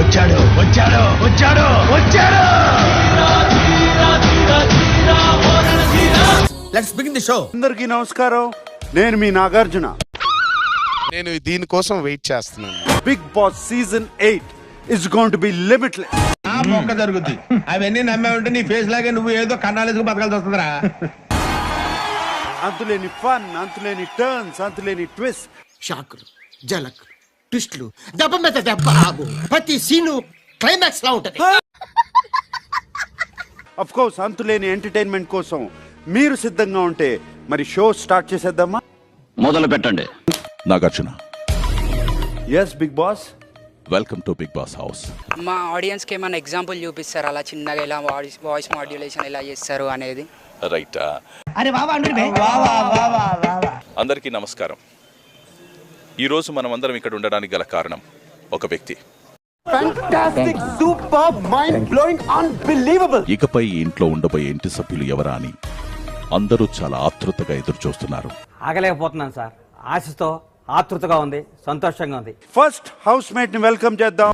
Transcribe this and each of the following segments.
వచ్చాడు వచ్చాడు వచ్చాడు వచ్చాడు. Let's begin the show. అందరికీ నమస్కారం, నేను మీ నాగార్జున. నేను దీనికోసం వెయిట్ చేస్తున్నాను. Bigg Boss season 8 is going to be limitless. మొక్క జరుగుద్ది. అవన్నీ నమ్మే ఉంటే నీ ఫేస్ లాగే నువ్వు ఏదో కన్నాలేసుకు బతకాల్సి వస్తుందిరా. అంతులేని ఫన్, అంతులేని టర్న్స్, అంతులేని ట్విస్ట్, షాకులు, జలక్, ట్విస్టులు, దెబ్బ మీద దెబ్బ, ప్రతి సీను క్లైమాక్స్ లా ఉంటది. ఆఫ్ కోర్స్ అంతులేని ఎంటర్టైన్మెంట్ కోసం మీరు సిద్ధంగా ఉంటే మరి షో స్టార్ట్ చేసేద్దామా? మొదలు పెట్టండి. Nagarjuna, yes Bigg Boss, welcome to Bigg Boss house. మా ఆడియన్స్కి ఏమైనా ఎగ్జాంపుల్ చూపిస్తారు అలా చిన్నగా ఇలా వాయిస్ మాడ్యులేషన్ ఎలా చేస్తారు అనేది? రైట్. అందరికీ నమస్కారం. ఈరోజు మనం అందరం ఇక్కడ ఉండడానికి గల కారణం ఒక వ్యక్తి. ఇకపై ఈ ఇంట్లో ఉండబోయే ఇంటి సభ్యులు ఎవరా అని అందరూ చాలా ఆతృతగా ఎదురు చూస్తున్నారు. ఆగలేకపోతున్నాను సార్. ఆశతో ఆతృతగా ఉంది, సంతోషంగా ఉంది. ఫస్ట్ హౌస్ మేట్ ని వెల్కమ్ చేద్దాం.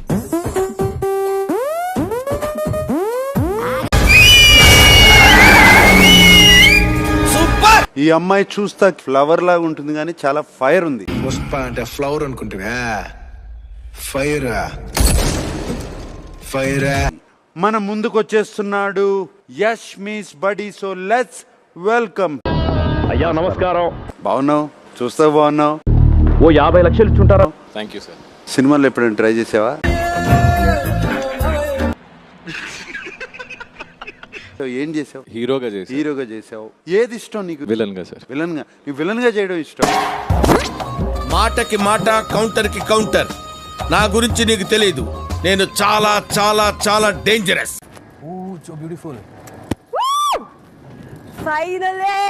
సూపర్. ఈ అమ్మాయి చూస్తా ఫ్లవర్ లాగా ఉంటుంది కానీ చాలా ఫైర్ ఉంది. పుష్ప అంటే ఫ్లవర్ అనుకుంటున్నా, ఫైర్ ఫైర్. మన ముందుకు వచ్చేస్తున్నాడు యష్ మీస్ బడీ. So let's welcome. అయ్యా నమస్కారం. బాగున్నావు, చూస్తా బాగున్నావు. ఓ 50 లక్షలు ఇచ్చుంటారా? Thank you sir. సినిమాలో ఎప్పుడైనా ట్రై చేసావా? ఏం చేసావు? హీరోగా చేసావు. ఏది ఇష్టం నీకు? విలన్ గా సార్. విలన్ గా? నీకు విలన్ గా చేయడం ఇష్టం. మాటకి మాట, కౌంటర్ కి కౌంటర్. నా గురించి నీకు తెలియదు, నేను చాలా చాలా చాలా dangerous. So beautiful. Finally!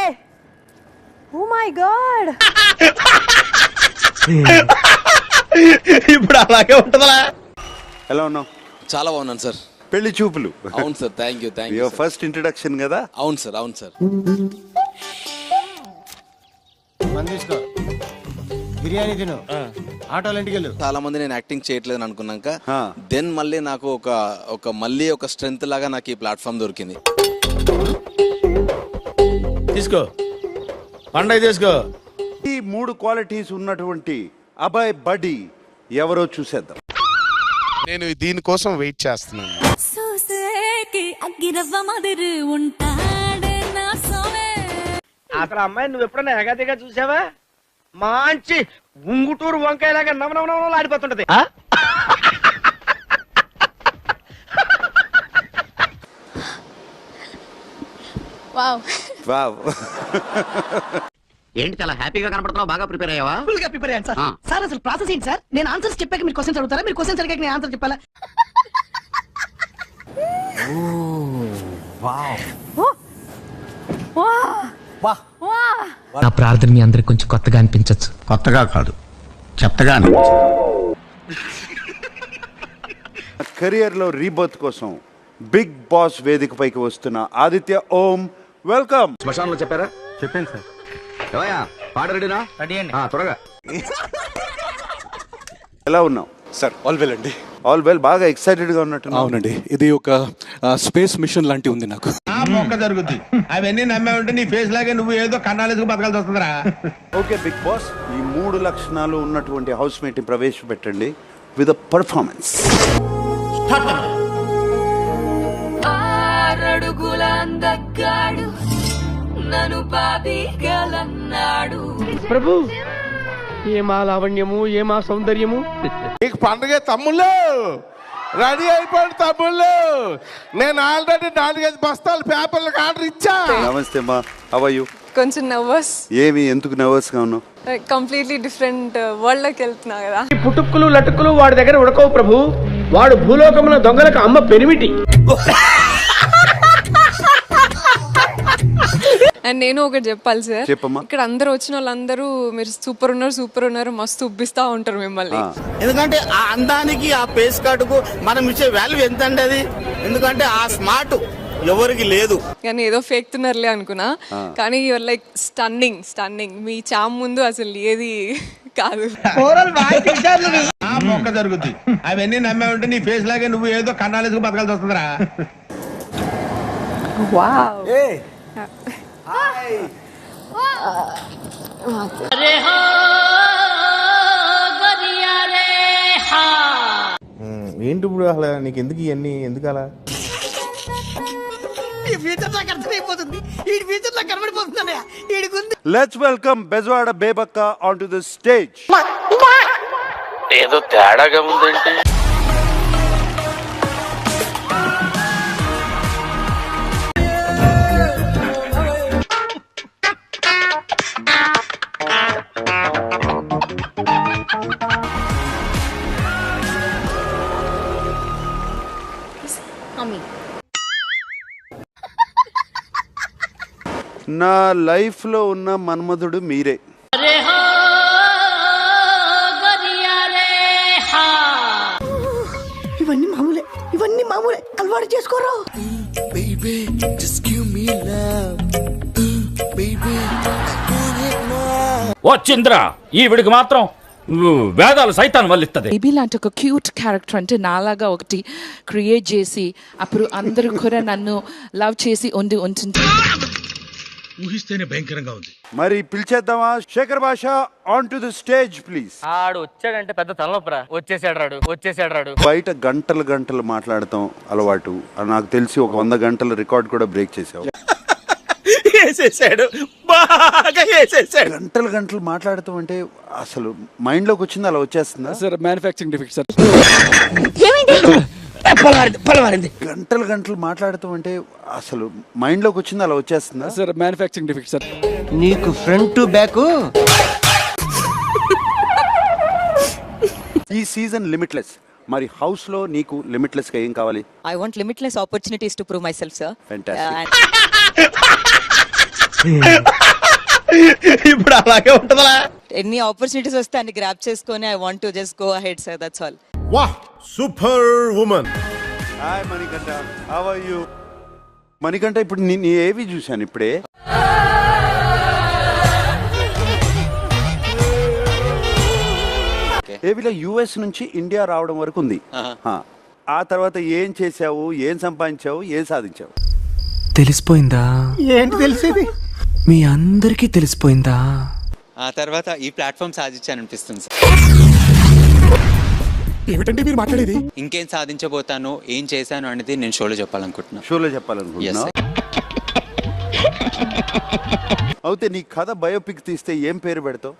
Oh my god! ఇప్పుడు అలాగే ఉంటుందా? ఎలా ఉన్నావు? చాలా బాగున్నాను సార్. పెళ్లి చూపులు. అవును sir. Thank you. Your first introduction కదా? అవును సార్. అవును సార్. బిర్యానీ తిను, ఆటోలు ఇంటికి వెళ్ళు. చాలా మంది నేను యాక్టింగ్ చేయట్లేదు అనుకున్నాక దెన్ మళ్ళీ నాకు ఒక స్ట్రెంత్ లాగా నాకు ఈ ప్లాట్ఫామ్ దొరికింది. తీసుకో పండగ తీసుకో. ఈ 3 క్వాలిటీస్ ఉన్నటువంటి అబ్బాయి బడీ ఎవరో చూసేద్దాం. నేను దీనికోసం వెయిట్ చేస్తున్నాను. అసలు అమ్మాయి నువ్వు ఎప్పుడైనా ఎగదిగా చూసావా? మంచి ఉంగుటూరు వంకాయలాగా నవనవనవలు ఆడిపోతుంటది. వావ్. ఏంటి చాలా హ్యాపీగా కనపడుతున్నావు? బాగా ప్రిపేర్ అయ్యావా? ఫుల్ గా ప్రిపేర్ అయ్యాను సార్. సార్ అసలు ప్రాసెస్ ఏంటి సార్? నేను ఆన్సర్స్ చెప్పాక మీరు క్వశ్చన్స్ అడుగుతారా? మీరు క్వశ్చన్స్ అడిగాక నేను ఆన్సర్ చెప్పాలా? నా ప్రార్థన మీ అందరికి కొంచెం కొత్తగా అనిపించచ్చు. కొత్తగా కాదు, చెత్తగా కెరియర్ లో రీబర్త్ కోసం బిగ్ బాస్ వేదిక పైకి వస్తున్న ఆదిత్య ఓం, వెల్కమ్. శ్మశానంలో చెప్పారా? చెప్పాను సార్. ఏవయ్యా, పాట రెడీనా? రెడీ అండి. త్వరగా. ఎలా ఉన్నావు? సార్ ఆల్ వెల్ అండి. All well. బాగా ఎక్సైటెడ్ గా ఉన్నట్టు. అవునండి, ఇది ఒక స్పేస్ మిషన్ లాంటి ఉంది నాకు. మొక్క జరుగుద్ది. అవన్నీ నమ్మే ఉంటే నీ ఫేస్ లాగే నువ్వు ఏదో కన్నాలేసుకు బతకాల్సి వస్తుందిరా. ఓకే బిగ్ బాస్, ఈ 3 లక్షణాలు ఉన్నటువంటి హౌస్ మేట్ ని ప్రవేశపెట్టండి విత్ అ పర్ఫార్మెన్స్. ప్రభు, ఏమా లావణ్యము, ఏమా సౌందర్యము. నీకు పండుగ తమ్ముళ్ళు రెడీ అయిపోయింది. తమ్ముళ్ళు నేను ఆల్రెడీ 4-5 బస్తాలు పేపర్లకు ఆర్డర్ ఇచ్చా. నమస్తే మా, హౌ ఆర్ యు? కొంచెం నర్వస్. ఏమి, ఎందుకు నర్వస్ గా ఉన్నావు? కంప్లీట్లీ డిఫరెంట్ వరల్డ్ లోకి వెళ్తున్నా కదా. ఈ పుట్టుక్కులు లటుక్కులు వాడి దగ్గర ఉడకవు ప్రభు. వాడు భూలోకంలో దొంగలకు అమ్మ పెనిమిటి. అండ్ నేను ఒకటి చెప్పాలి సార్. చెప్పమ్మా. ఇక్కడ అందరూ వచ్చిన వాళ్ళందరూ మీరు సూపర్ ఉన్నారు మస్తు ఉబ్బిస్తా ఉంటారు మిమ్మల్ని. ఎందుకంటే ఆ అందానికి, ఆ పేస్ కార్డుకు మనం ఇచ్చే వాల్యూ ఎంత అండి అది? ఎందుకంటే ఆ స్మార్ట్ ఎవరికి లేదు. కానీ ఏదో ఫేక్తున్నారులే అనుకున్నా, కానీ యువర్ లైక్ స్టన్నింగ్. మీ చామ్ ముందు అసలు ఏది కాదు. మొక్క జరుగుద్ది. అవన్నీ నమ్మే ఉంటే నీ ఫేస్ లాగే నువ్వు ఏదో కన్నాలేసుకు బతకాల్సి వస్తుందిరా. ఏంటి ఇప్పుడు అసలు నీకు ఎందుకు ఇవన్నీ ఎందుకు అలా? ఈ ఫ్యూచర్ నాకు అర్థమైపోతుంది. ఈ ఫ్యూచర్ నాకు కనబడిపోతుందన్నయ్య. ఈడికుంది. Let's welcome Bezawada Bebakka on to the stage. ఏదో తేడాగా ఉందంటే. నా లైఫ్ లో ఉన్న మన్మధుడు మీరే. ఇవన్నీ మామూలే, ఇవన్నీ మామూలే. అలవాటు చేసుకోరా. వచ్చింద్రా ఈవిడికి మాత్రం వేదాలు సైతాన్ వల్లిస్తుంది. బేబీ లాంటి ఒక క్యూట్ క్యారెక్టర్ అంటే నాలాగా ఒకటి క్రియేట్ చేసి అప్పుడు అందరూ కూడా నన్ను లవ్ చేసి ఉంటుంది. ఊహిస్తేనే భయంకరంగా ఉంది. మరి పిలిచేద్దామా? శేఖర్ భాష on to the stage please. ఆడు వచ్చాడంటే పెద్ద తలనొప్పరా. వచ్చేసాడు రాడు. బయట గంటలు గంటలు మాట్లాడటం అలవాటు. నాకు తెలిసి ఒక 100 గంటల రికార్డ్ కూడా బ్రేక్ చేసావు. గంటలు గంటలు మాట్లాడటం అంటే అసలు మైండ్ లోకి వచ్చింది అలా వచ్చేస్తుందా? Sir manufacturing defect sir. గంటలు గంటలు మాట్లాడటం అంటే అసలు మైండ్ లోకి వచ్చింది అలా వచ్చేస్తుందా? Sir manufacturing defect sir. నీకు ఫ్రంట్ బ్యాక్. ఈ సీజన్ లిమిట్లెస్. మరి హౌస్ లో నీకు లిమిట్లెస్ గా ఏం కావాలి? I want limitless opportunities to prove myself sir. Fantastic. ఇప్పుడు అలాగే ఉంటుందా? ఎన్ని ఆపర్చునిటీస్ వస్తే అన్ని గ్రాబ్ చేసుకొని I want to just go ahead sir. That's all. వాహ్, super woman. Hi Manikanta, how are you? Manikanta, ఇప్పుడు నీ ఏవి చూశాను ఇప్పుడే. ఏవిలో యుఎస్ నుంచి ఇండియా రావడం వరకు ఉంది. ఆ తర్వాత ఏం చేసావు, ఏం సంపాదించావు, ఏం సాధించావు? తెలిసిపోయిందా? ఏంటి తెలిసేది? మీ అందరికీ తెలిసిపోయిందా? ఆ తర్వాత ఈ ప్లాట్ఫామ్ సాధించాననిపిస్తుంది సార్. ఏమిటంటే మీరు మాట్లాడేది? ఇంకేం సాధించబోతాను, ఏం చేశాను అనేది నేను షోలో చెప్పాలనుకుంటున్నాను. షోలో చెప్పాలనుకుంటున్నా. అయితే నీ కథ బయోపిక్ తీస్తే ఏం పేరు పెడతావు?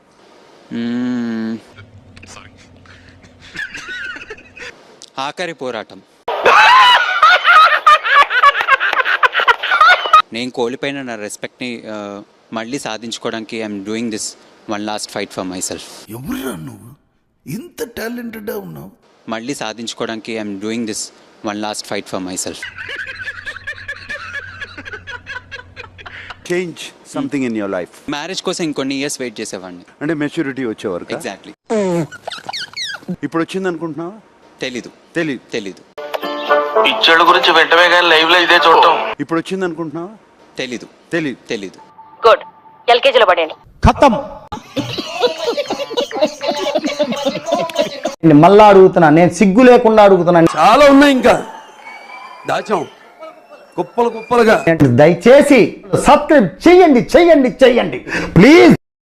ఆఖరి పోరాటం. నేను కోల్పోయిన నా రెస్పెక్ట్ని మళ్ళీ సాధించుకోవడానికి I'm doing this one last fight for myself. ఎవరురా నువ్వు ఇంత టాలెంటెడ్ ఉన్నావు? మళ్ళీ సాధించుకోవడానికి I'm doing this one last fight for myself. Change something in your life. Marriage కోసం ఇంకొన్ని ఇయర్స్ వెయిట్ చేసేవాడిని. అంటే మెచ్యూరిటీ వచ్చేవరకు. ఎగ్జాక్ట్లీ. ఇప్పుడు వచ్చింది అనుకుంటున్నావా? తెలీదు. పిచ్చోళ్ళ గురించి వెంటనే కానీ లైవ్ లో ఇదే చూడటం. ఇప్పుడు వచ్చింది అనుకుంటున్నావా? తెలీదు. గుడ్. ఎల్కేజీలో పడండి. ఖతం. మళ్ళా అడుగుతున్నా, నేను సిగ్గు లేకుండా అడుగుతున్నాను. చాలా ఉన్నాయి ఇంకా దాచాం కుప్పలుగా. దయచేసి సబ్స్క్రైబ్ చెయ్యండి ప్లీజ్.